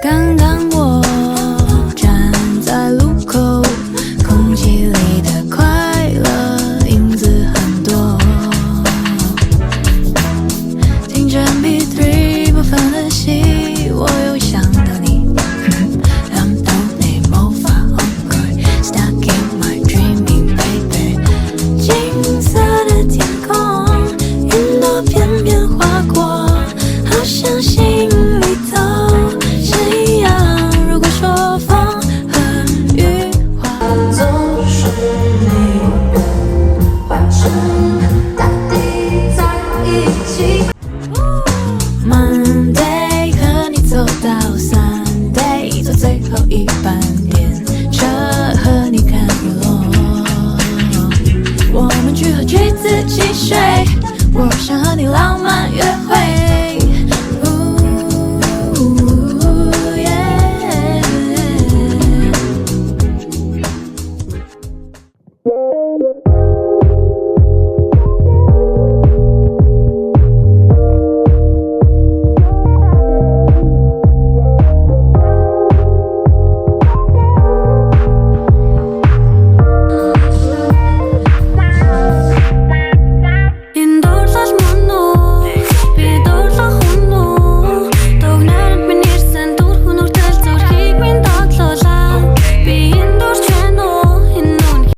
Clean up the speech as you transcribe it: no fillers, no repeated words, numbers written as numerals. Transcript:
刚刚我站在路口，空气里的快乐影子很多。听着 MP3 播放的戏，我又想到你。諗到你無法控拒 ，Stuck in my dreaming baby。金色的天空，雲朵片片劃過，好像心裡頭是一樣。如果說風和雨化作是你換成大地在一起。Monday 和你走到 Sunday， 坐最後一班電車和你看日落。我們去喝橘子汽水，我想和你浪漫約會。